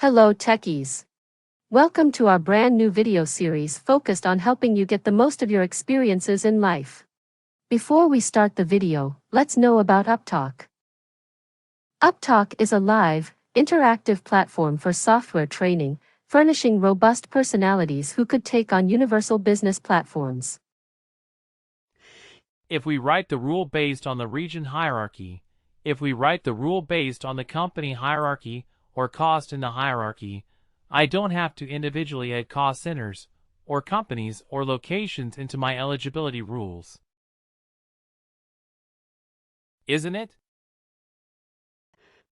Hello techies. Welcome to our brand new video series focused on helping you get the most of your experiences in life. Before we start the video, let's know about Upptalk. Upptalk is a live, interactive platform for software training, furnishing robust personalities who could take on universal business platforms. If we write the rule based on the region hierarchy, if we write the rule based on the company hierarchy or cost in the hierarchy, I don't have to individually add cost centers, or companies or locations into my eligibility rules. Isn't it?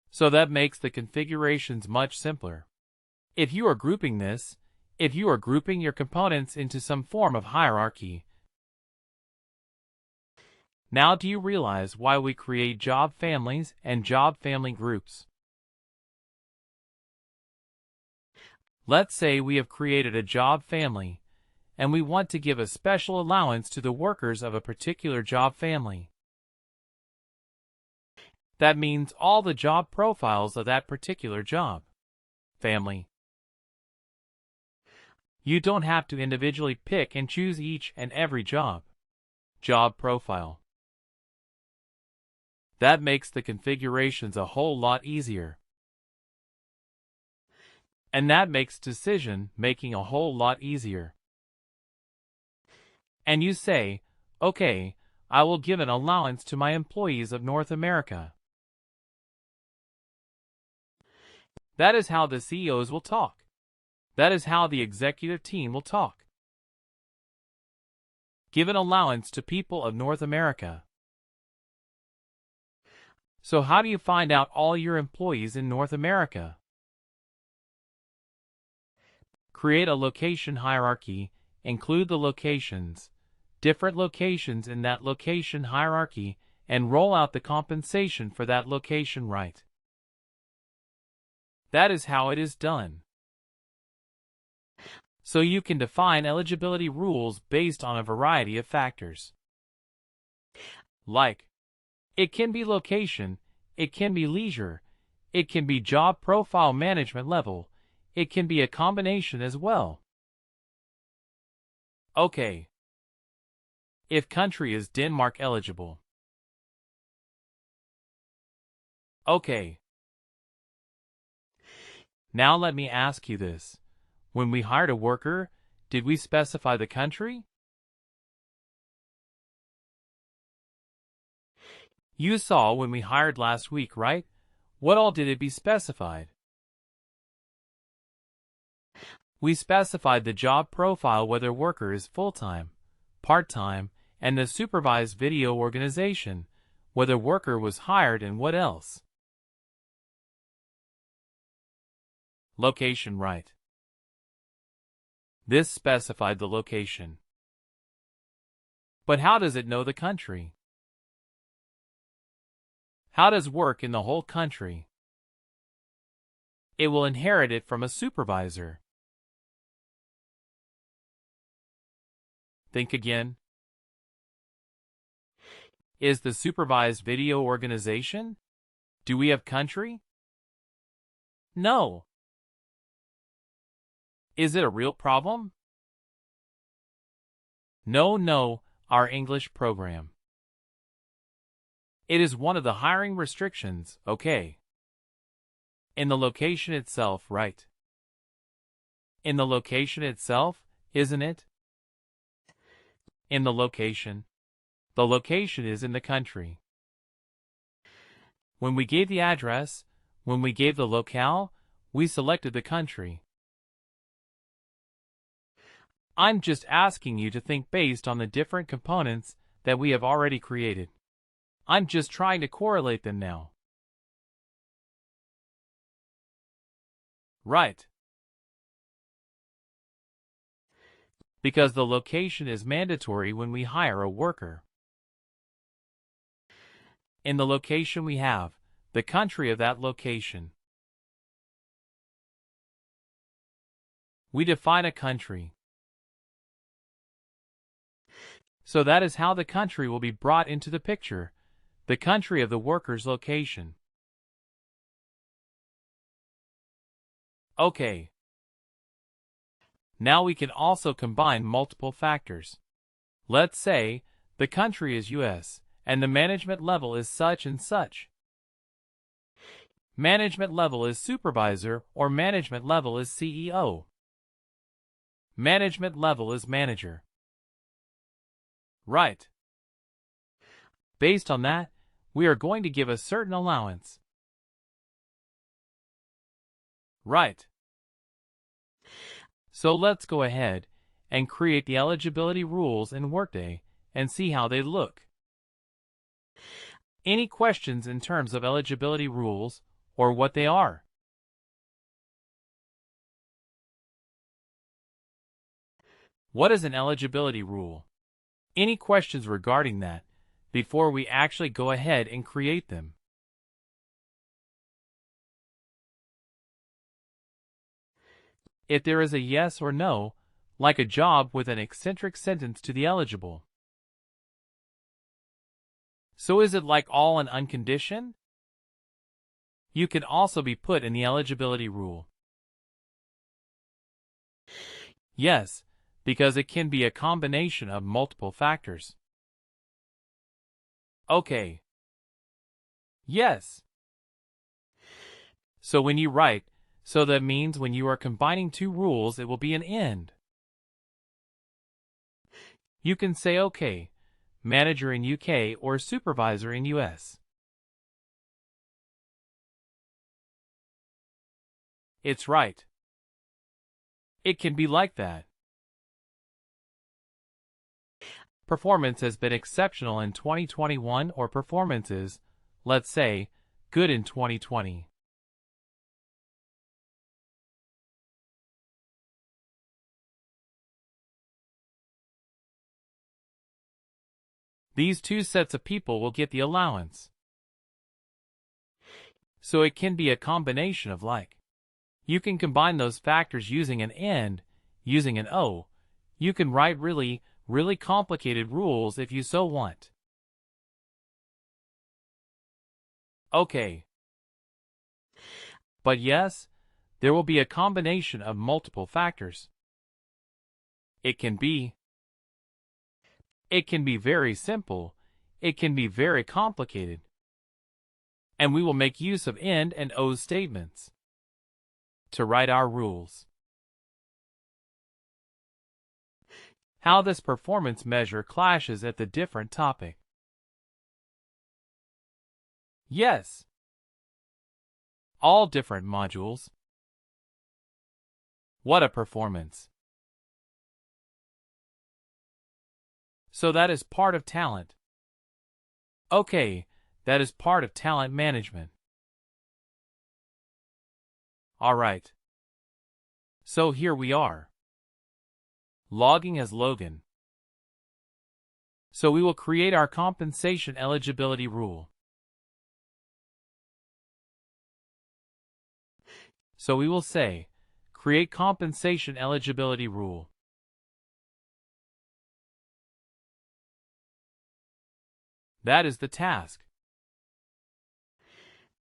So that makes the configurations much simpler. If you are grouping your components into some form of hierarchy. Now do you realize why we create job families and job family groups? Let's say we have created a job family, and we want to give a special allowance to the workers of a particular job family. That means all the job profiles of that particular job family. You don't have to individually pick and choose each and every job profile. That makes the configurations a whole lot easier. And that makes decision making a whole lot easier. And you say, okay, I will give an allowance to my employees of North America. That is how the CEOs will talk. That is how the executive team will talk. Give an allowance to people of North America. So how do you find out all your employees in North America? Create a location hierarchy, include the locations, different locations in that location hierarchy, and roll out the compensation for that location right. That is how it is done. So you can define eligibility rules based on a variety of factors. Like, it can be location, it can be leisure, it can be job profile management level, it can be a combination as well. Okay. If country is Denmark eligible. Okay. Now let me ask you this. When we hired a worker, did we specify the country? You saw when we hired last week, right? What all did it be specified? We specified the job profile, whether worker is full-time, part-time, and the supervised video organization, whether worker was hired, and what else. Location right. This specified the location. But how does it know the country? How does work in the whole country? It will inherit it from a supervisor. Think again. Is the supervised video organization? Do we have country? No. Is it a real problem? No, our English program. It is one of the hiring restrictions, okay. In the location itself, right? In the location itself, isn't it? In the location. The location is in the country. When we gave the address, when we gave the locale, we selected the country. I'm just asking you to think based on the different components that we have already created. I'm just trying to correlate them now. Right. Because the location is mandatory when we hire a worker. In the location we have the country of that location. We define a country. So that is how the country will be brought into the picture, the country of the worker's location. Okay. Now we can also combine multiple factors. Let's say the country is US and the management level is such and such. Management level is supervisor or management level is CEO. Management level is manager. Right. Based on that, we are going to give a certain allowance. Right. So let's go ahead and create the eligibility rules in Workday and see how they look. Any questions in terms of eligibility rules or what they are? What is an eligibility rule? Any questions regarding that before we actually go ahead and create them? If there is a yes or no, like a job with an eccentric sentence to the eligible. So is it like all and unconditioned? You can also be put in the eligibility rule. Yes, because it can be a combination of multiple factors. Okay. Yes. So when you write, so that means when you are combining two rules it will be an and. You can say okay, manager in UK or supervisor in US. It's right. It can be like that. Performance has been exceptional in 2021 or performance is, let's say, good in 2020. These two sets of people will get the allowance. So it can be a combination of like. You can combine those factors using an and, using an o. You can write really complicated rules if you so want. Okay. But yes, there will be a combination of multiple factors. It can be very simple. It can be very complicated. And we will make use of and o statements to write our rules. How this performance measure clashes at the different topic. Yes. All different modules. What a performance. So that is part of talent. Okay, that is part of talent management. Alright. So here we are. Logging as Logan. So we will create our compensation eligibility rule. So we will say, create compensation eligibility rule. That is the task.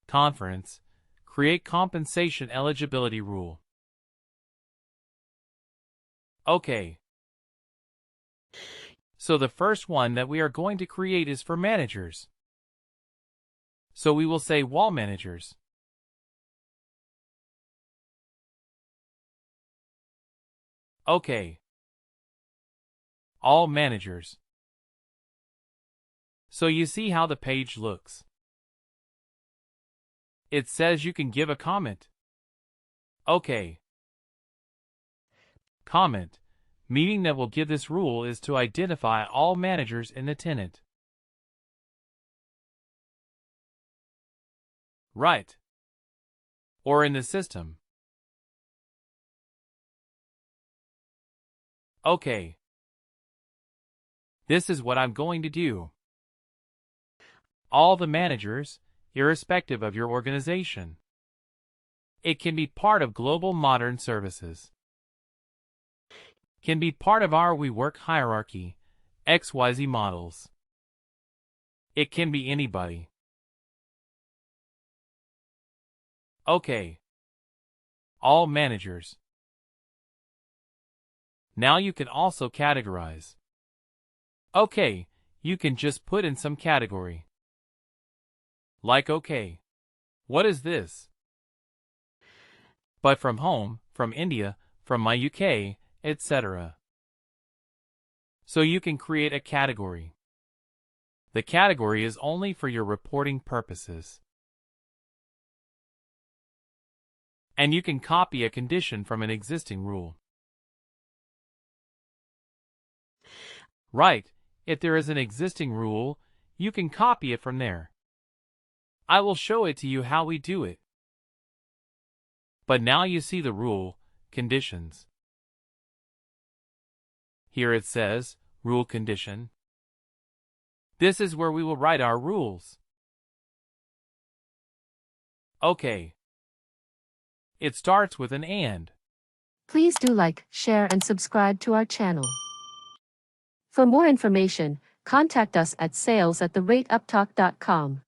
Conference, create compensation eligibility rule. Okay. So the first one that we are going to create is for managers. So we will say wall managers. Okay. All managers. So you see how the page looks. It says you can give a comment. Okay. Comment, meaning that will give this rule is to identify all managers in the tenant. Right. Or in the system. Okay. This is what I'm going to do. All the managers, irrespective of your organization. It can be part of Global Modern Services. Can be part of our We Work hierarchy, XYZ models. It can be anybody. Okay. All managers. Now you can also categorize. Okay, you can just put in some category. Like okay. What is this? But from home, from India, from my UK, etc. So you can create a category. The category is only for your reporting purposes. And you can copy a condition from an existing rule. Right, if there is an existing rule, you can copy it from there. I will show it to you how we do it. But now you see the rule, conditions. Here it says, rule condition. This is where we will write our rules. Okay. It starts with an and. Please do like, share and subscribe to our channel. For more information, contact us at sales@upptalk.com.